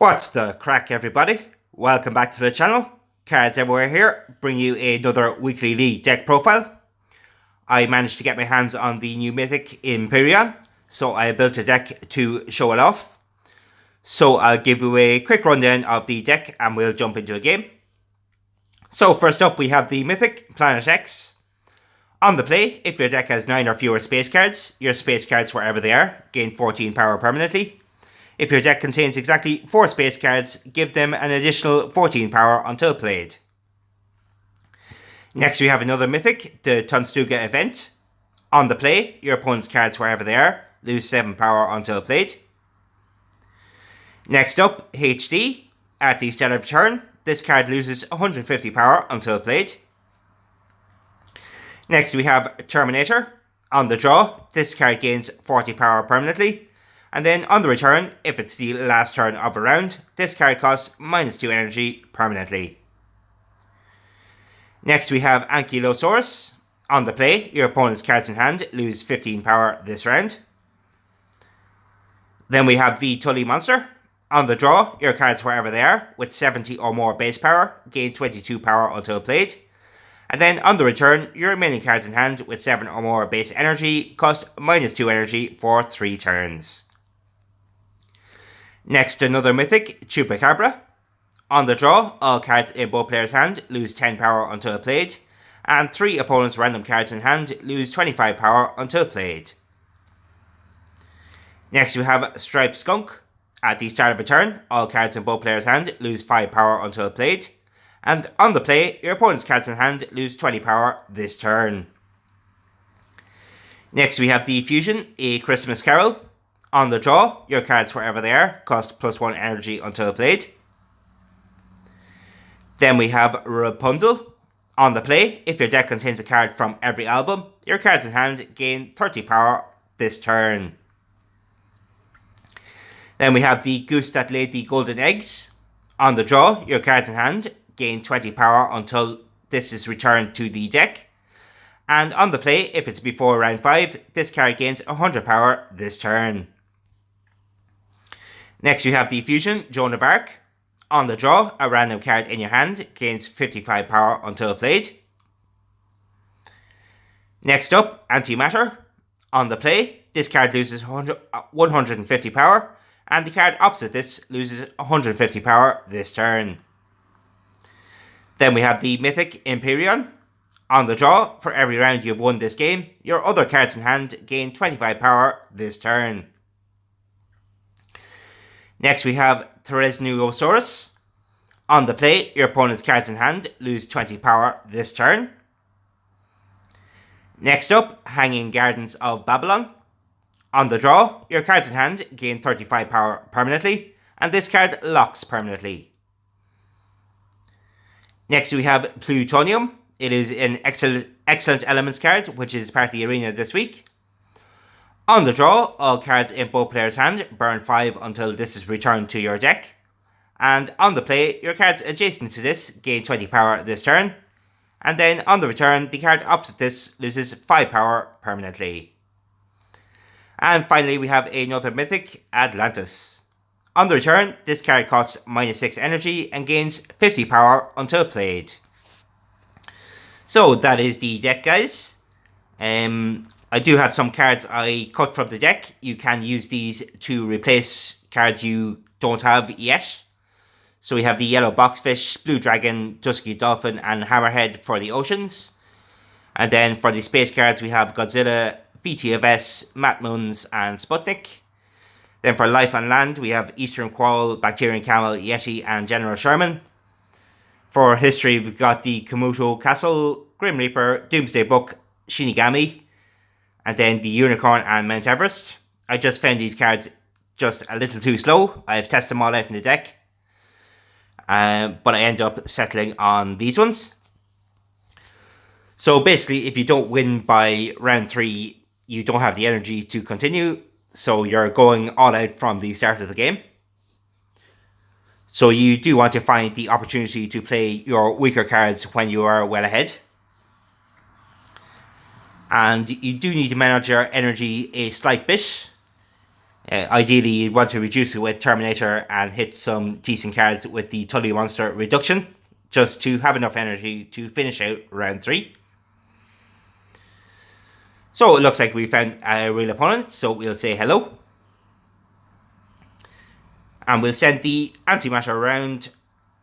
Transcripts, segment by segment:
What's the crack, everybody? Welcome back to the channel. Cards Everywhere here, bring you another weekly league deck profile. I managed to get my hands on the new mythic Imperion, so I built a deck to show it off. So I'll give you a quick rundown of the deck and we'll jump into a game. So first up we have the mythic Planet X. On the play, if your deck has 9 or fewer space cards, your space cards wherever they are gain 14 power permanently. If your deck contains exactly 4 space cards, give them an additional 14 power until played. Next we have another mythic, the Tunstuga event. On the play, your opponent's cards wherever they are lose 7 power until played. Next up, HD. At the start of turn, this card loses 150 power until played. Next we have Terminator. On the draw, this card gains 40 power permanently. And then on the return, if it's the last turn of a round, this card costs -2 energy permanently. Next we have Ankylosaurus. On the play, your opponent's cards in hand lose 15 power this round. Then we have the Tully Monster. On the draw, your cards wherever they are, with 70 or more base power, gain 22 power until played. And then on the return, your remaining cards in hand with 7 or more base energy cost -2 energy for 3 turns. Next, another mythic, Chupacabra. On the draw, all cards in both players' hand lose 10 power until played, and 3 opponents' random cards in hand lose 25 power until played. Next, we have Striped Skunk. At the start of a turn, all cards in both players' hand lose 5 power until played, and on the play, your opponent's cards in hand lose 20 power this turn. Next, we have the Fusion, A Christmas Carol. On the draw, your cards wherever they are cost +1 energy until played. Then we have Rapunzel. On the play, if your deck contains a card from every album, your cards in hand gain 30 power this turn. Then we have the Goose That Laid the Golden Eggs. On the draw, your cards in hand gain 20 power until this is returned to the deck. And on the play, if it's before round 5, this card gains 100 power this turn. Next we have the Fusion, Joan of Arc. On the draw, a random card in your hand gains 55 power until played. Next up, Antimatter. On the play, this card loses 150 power, and the card opposite this loses 150 power this turn. Then we have the mythic Imperion. On the draw, for every round you've won this game, your other cards in hand gain 25 power this turn. Next we have Therizinosaurus. On the play, your opponent's cards in hand lose 20 power this turn. Next up, Hanging Gardens of Babylon. On the draw, your cards in hand gain 35 power permanently, and this card locks permanently. Next we have Plutonium. It is an excellent elements card, which is part of the arena this week. On the draw, all cards in both players' hand burn 5 until this is returned to your deck. And on the play, your cards adjacent to this gain 20 power this turn. And then on the return, the card opposite this loses 5 power permanently. And finally, we have another mythic, Atlantis. On the return, this card costs -6 energy and gains 50 power until played. So that is the deck, guys. I do have some cards I cut from the deck. You can use these to replace cards you don't have yet. So we have the Yellow Boxfish, Blue Dragon, Dusky Dolphin, and Hammerhead for the oceans. And then for the space cards, we have Godzilla, VTFS, Matmoons, and Sputnik. Then for life and land, we have Eastern Quoll, Bacterian Camel, Yeti, and General Sherman. For history, we've got the Komodo Castle, Grim Reaper, Doomsday Book, Shinigami, and then the Unicorn and Mount Everest. I just found these cards just a little too slow. I've tested them all out in the deck, but I end up settling on these ones. So basically, if you don't win by round 3, you don't have the energy to continue, so you're going all out from the start of the game. So you do want to find the opportunity to play your weaker cards when you are well ahead. And you do need to manage your energy a slight bit. Ideally, you want to reduce it with Terminator and hit some decent cards with the Tully Monster reduction, just to have enough energy to finish out round 3. So it looks like we found a real opponent, so we'll say hello. And we'll send the Antimatter around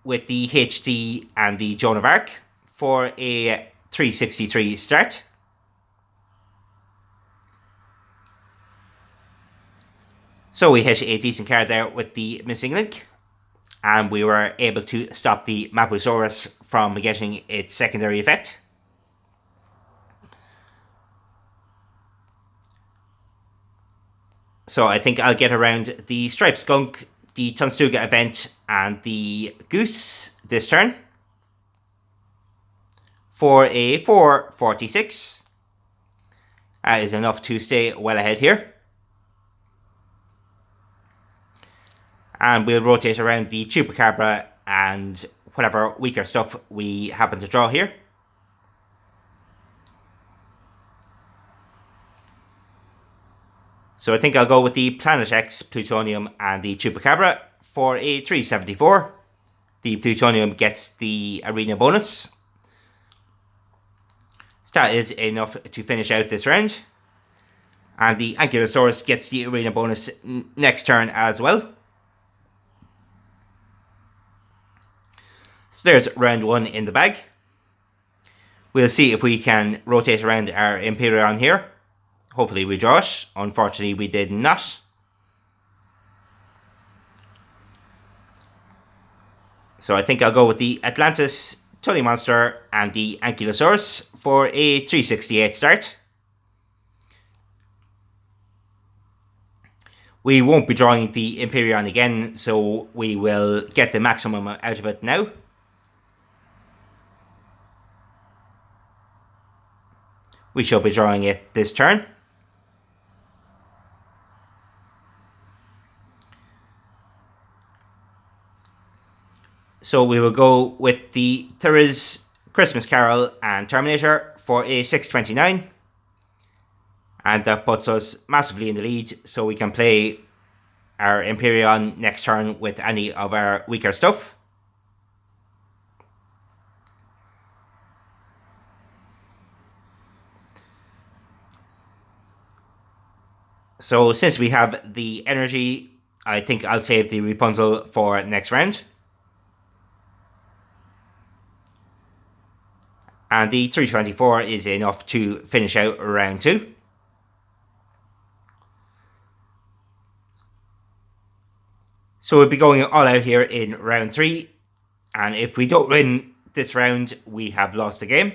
with the HD and the Joan of Arc for a 363 start. So we hit a decent card there with the Missing Link, and we were able to stop the Mapusaurus from getting its secondary effect. So I think I'll get around the Striped Skunk, the Tonstuga event, and the Goose this turn for a 446. That is enough to stay well ahead here. And we'll rotate around the Chupacabra and whatever weaker stuff we happen to draw here. So I think I'll go with the Planet X, Plutonium, and the Chupacabra for a 374. The Plutonium gets the Arena bonus. So that is enough to finish out this round. And the Ankylosaurus gets the Arena bonus next turn as well. So there's round 1 in the bag. We'll see if we can rotate around our Imperion here. Hopefully we draw it. Unfortunately we did not. So I think I'll go with the Atlantis, Tully Monster, and the Ankylosaurus for a 368 start. We won't be drawing the Imperion again, so we will get the maximum out of it now. We shall be drawing it this turn. So we will go with the Theriz, Christmas Carol, and Terminator for a 629. And that puts us massively in the lead, so we can play our Imperion next turn with any of our weaker stuff. So since we have the energy, I think I'll save the Rapunzel for next round. And the 324 is enough to finish out round 2. So we'll be going all out here in round 3. And if we don't win this round, we have lost the game.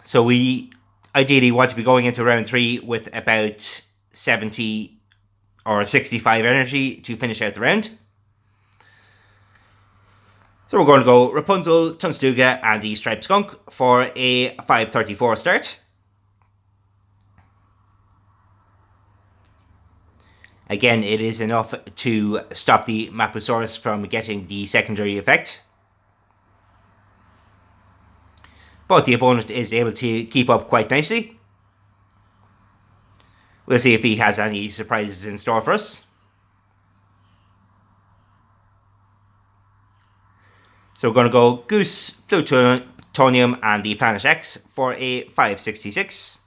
So we ideally want to be going into round 3 with about 70 or 65 energy to finish out the round. So we're going to go Rapunzel, Tonstuga, and the Striped Skunk for a 534 start. Again, it is enough to stop the Mapusaurus from getting the secondary effect. But the opponent is able to keep up quite nicely. We'll see if he has any surprises in store for us. So we're going to go Goose, Plutonium, and the Planet X for a 566.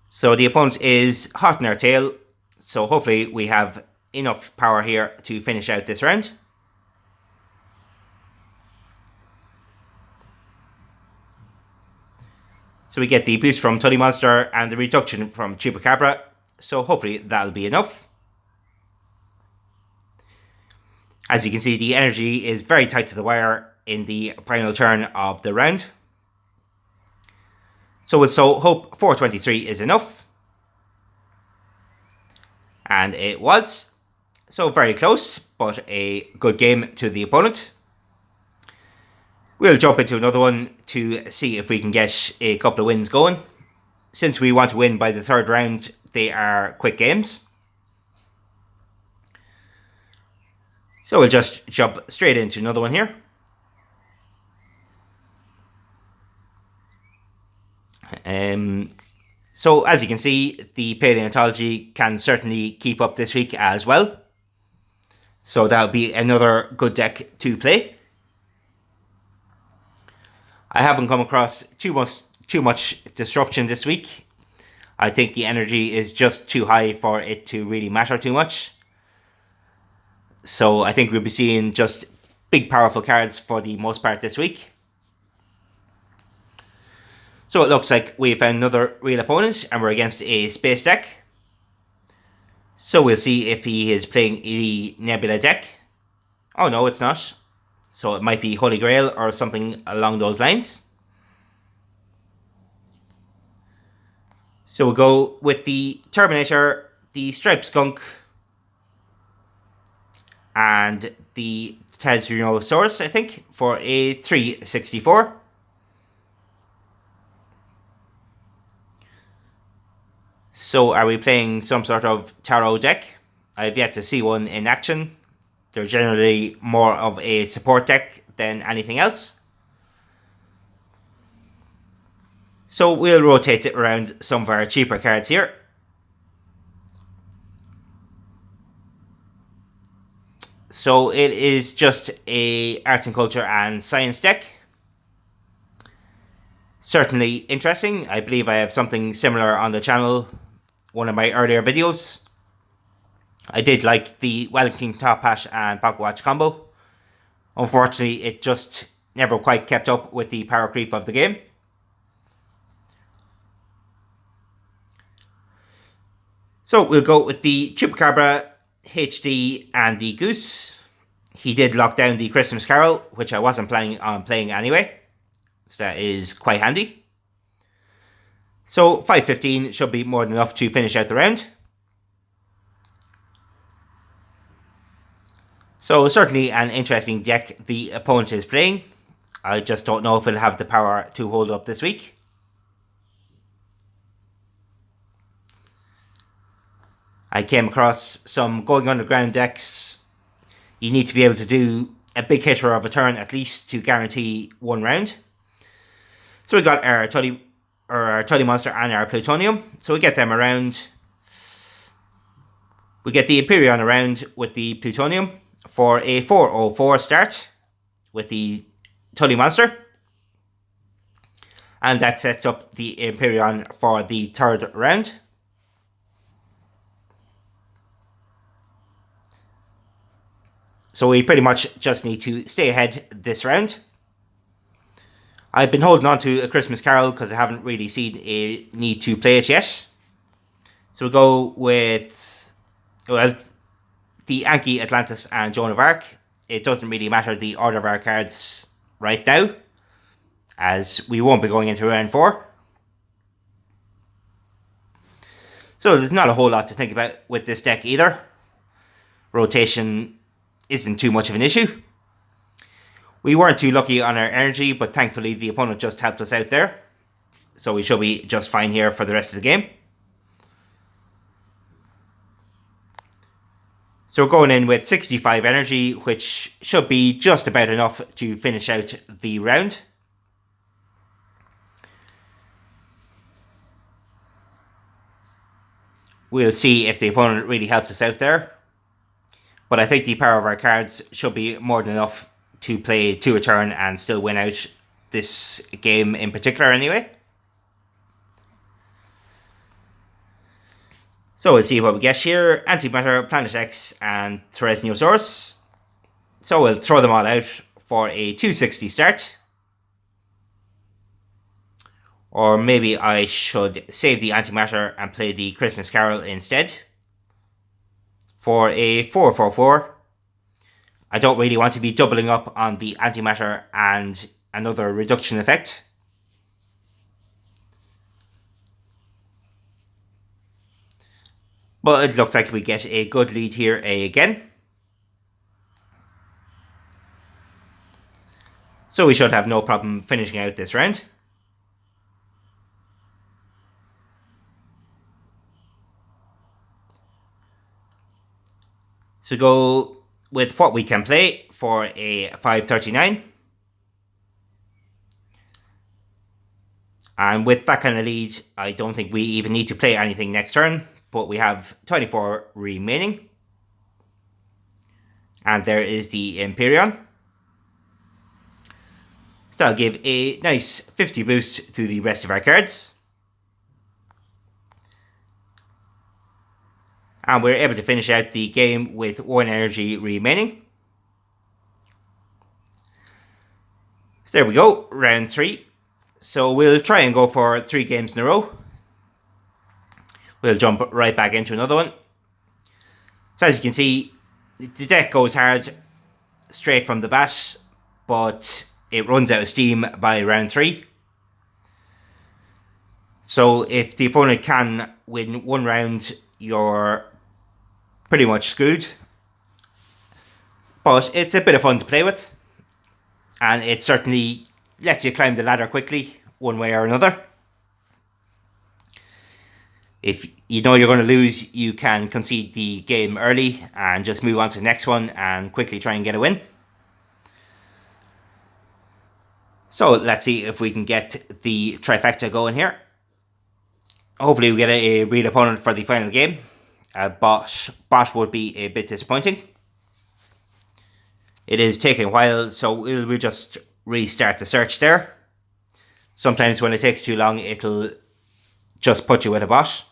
So the opponent is hot in our tail, so hopefully we have enough power here to finish out this round. So we get the boost from Tully Monster and the reduction from Chupacabra, so hopefully that'll be enough. As you can see, the energy is very tight to the wire in the final turn of the round. So we'll hope 423 is enough. And it was. So very close, but a good game to the opponent. We'll jump into another one to see if we can get a couple of wins going. Since we want to win by the third round, they are quick games. So we'll just jump straight into another one here. So as you can see, the paleontology can certainly keep up this week as well. So that would be another good deck to play. I haven't come across too much disruption this week. I think the energy is just too high for it to really matter too much. So I think we'll be seeing just big powerful cards for the most part this week. So it looks like we found another real opponent and we're against a space deck. So we'll see if he is playing the Nebula deck. Oh no, it's not. So it might be Holy Grail or something along those lines. So we'll go with the Terminator, the Striped Skunk, and the Tyrannosaurus, I think, for a 364. So are we playing some sort of tarot deck? I've yet to see one in action. They're generally more of a support deck than anything else. So we'll rotate it around some of our cheaper cards here. So it is just a art and culture and science deck. Certainly interesting. I believe I have something similar on the channel, one of my earlier videos. I did like the Wellington Top Hat and Pocket Watch combo. Unfortunately, it just never quite kept up with the power creep of the game. So we'll go with the Chupacabra, HD, and the Goose. He did lock down the Christmas Carol, which I wasn't planning on playing anyway. So that is quite handy. So 515 should be more than enough to finish out the round. So certainly an interesting deck the opponent is playing. I just don't know if it'll have the power to hold up this week. I came across some going underground decks. You need to be able to do a big hitter of a turn at least to guarantee one round. So we got our Tully Monster and our Plutonium. So we get them around. We get the Empyrean around with the Plutonium for a 404 start with the Tully Monster. And that sets up the Empyrean for the third round. So we pretty much just need to stay ahead this round. I've been holding on to A Christmas Carol because I haven't really seen a need to play it yet. So we'll go with, well, the Anki, Atlantis, and Joan of Arc. It doesn't really matter the order of our cards right now, as we won't be going into round 4. So there's not a whole lot to think about with this deck either. Rotation isn't too much of an issue. We weren't too lucky on our energy, but thankfully the opponent just helped us out there. So we should be just fine here for the rest of the game. So we're going in with 65 energy, which should be just about enough to finish out the round. We'll see if the opponent really helped us out there. But I think the power of our cards should be more than enough to play 2 a turn and still win out this game in particular anyway. So we'll see what we get here. Antimatter, Planet X, and Tyrannosaurus. So we'll throw them all out for a 260 start. Or maybe I should save the Antimatter and play the Christmas Carol instead. For a 444. I don't really want to be doubling up on the Antimatter and another reduction effect. But it looks like we get a good lead here again. So we should have no problem finishing out this round. So go with what we can play for a 539. And with that kind of lead, I don't think we even need to play anything next turn, but we have 24 remaining. And there is the Empyrean. So that'll give a nice 50 boost to the rest of our cards. And we're able to finish out the game with 1 energy remaining. So there we go, round 3. So we'll try and go for 3 games in a row. We'll jump right back into another one. So as you can see, the deck goes hard straight from the bat, but it runs out of steam by round 3. So if the opponent can win 1 round, you're pretty much screwed. But it's a bit of fun to play with, and it certainly lets you climb the ladder quickly, one way or another. If you know you're going to lose, you can concede the game early and just move on to the next one and quickly try and get a win. So let's see if we can get the trifecta going here. Hopefully we get a real opponent for the final game. Bot would be a bit disappointing. It is taking a while, so we'll just restart the search there. Sometimes when it takes too long, it'll just put you with a bot.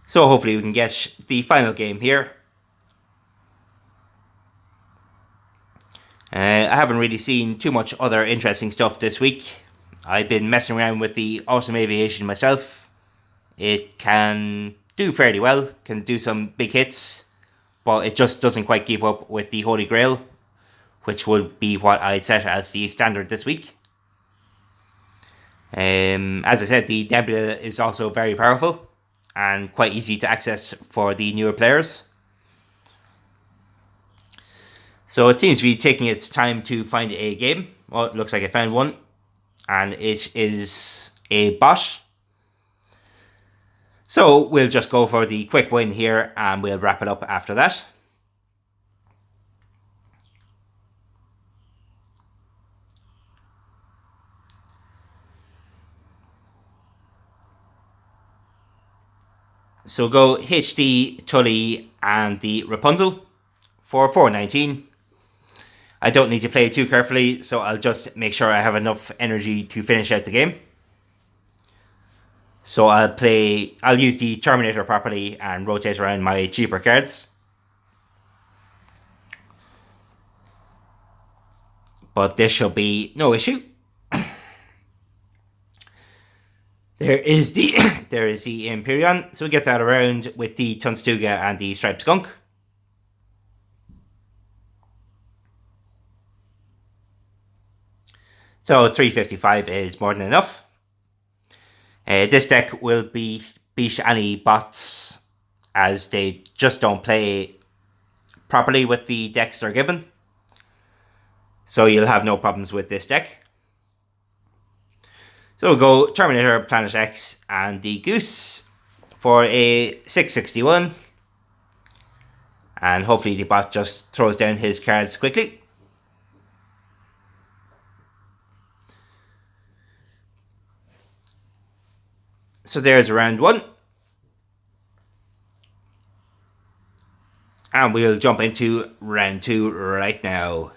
So hopefully we can get the final game here. I haven't really seen too much other interesting stuff this week. I've been messing around with the Awesome Aviation myself. It can do fairly well, can do some big hits, but it just doesn't quite keep up with the Holy Grail, which would be what I'd set as the standard this week. As I said, the Nebula is also very powerful and quite easy to access for the newer players. So it seems to be taking its time to find a game. Well, it looks like I found one, and it is a bot. So we'll just go for the quick win here and we'll wrap it up after that. So go HD, Tully and the Rapunzel for 419. I don't need to play too carefully, so I'll just make sure I have enough energy to finish out the game. So I'll use the Terminator properly and rotate around my cheaper cards. But this should be no issue. There is the Empyrean, so we get that around with the Tunstuga and the Striped Skunk. So 355 is more than enough. This deck will beat any bots as they just don't play properly with the decks they're given. So you'll have no problems with this deck. So we'll go Terminator, Planet X, and the Goose for a 661. And hopefully the bot just throws down his cards quickly. So there's round 1. And we'll jump into round 2 right now.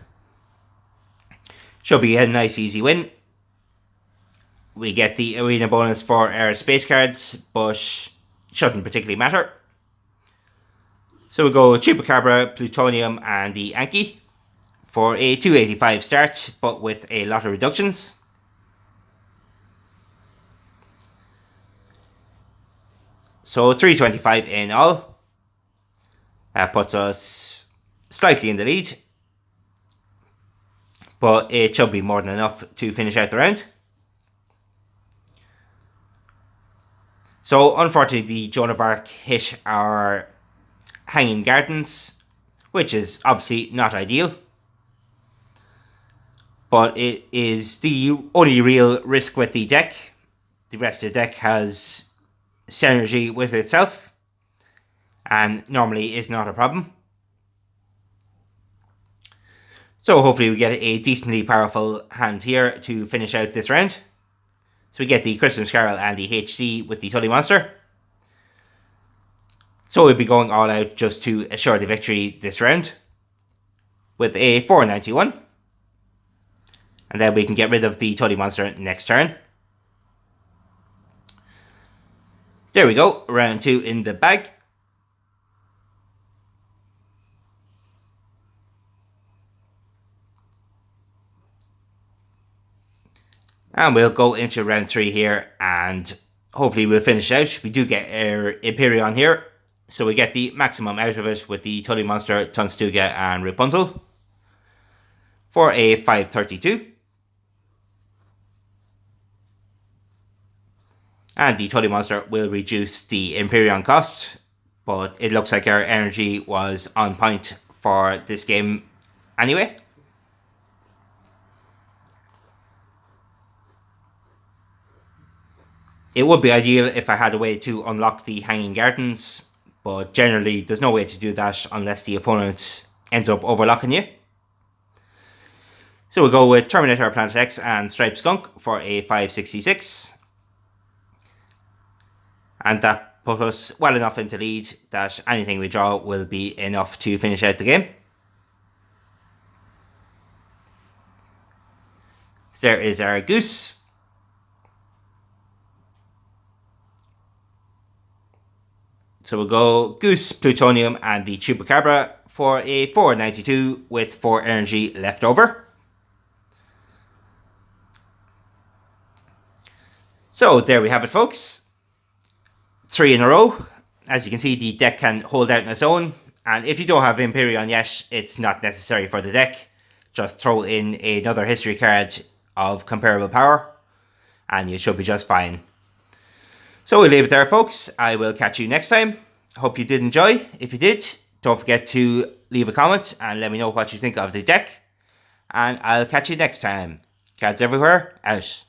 Should be a nice easy win. We get the arena bonus for our space cards, but shouldn't particularly matter. So we go Chupacabra, Plutonium and the Anki for a 285 start, but with a lot of reductions. So 325 in all. That puts us slightly in the lead, but it should be more than enough to finish out the round. So unfortunately the Joan of Arc hit our Hanging Gardens, which is obviously not ideal. But it is the only real risk with the deck. The rest of the deck has synergy with itself, and normally is not a problem. So hopefully we get a decently powerful hand here to finish out this round. So we get the Christmas Carol and the HD with the Tully Monster. So we'll be going all out just to assure the victory this round with a 491. And then we can get rid of the Tully Monster next turn. There we go, round 2 in the bag. And we'll go into round 3 here, and hopefully we'll finish out. We do get our Imperion here, so we get the maximum out of it with the Tully Monster, Tunstuga and Rapunzel for a 532. And the Tully Monster will reduce the Imperion cost, but it looks like our energy was on point for this game anyway. It would be ideal if I had a way to unlock the Hanging Gardens, but generally there's no way to do that unless the opponent ends up overlocking you. So we'll go with Terminator, Planet X and Striped Skunk for a 566. And that put us well enough into lead that anything we draw will be enough to finish out the game. So there is our Goose. So we'll go Goose, Plutonium and the Chupacabra for a 492 with 4 energy left over. So there we have it, folks. 3 in a row. As you can see, the deck can hold out on its own, and if you don't have Imperion yet, it's not necessary for the deck. Just throw in another history card of comparable power and you should be just fine. So we'll leave it there, folks. I will catch you next time. Hope you did enjoy. If you did, don't forget to leave a comment and let me know what you think of the deck, and I'll catch you next time. Cards everywhere, out.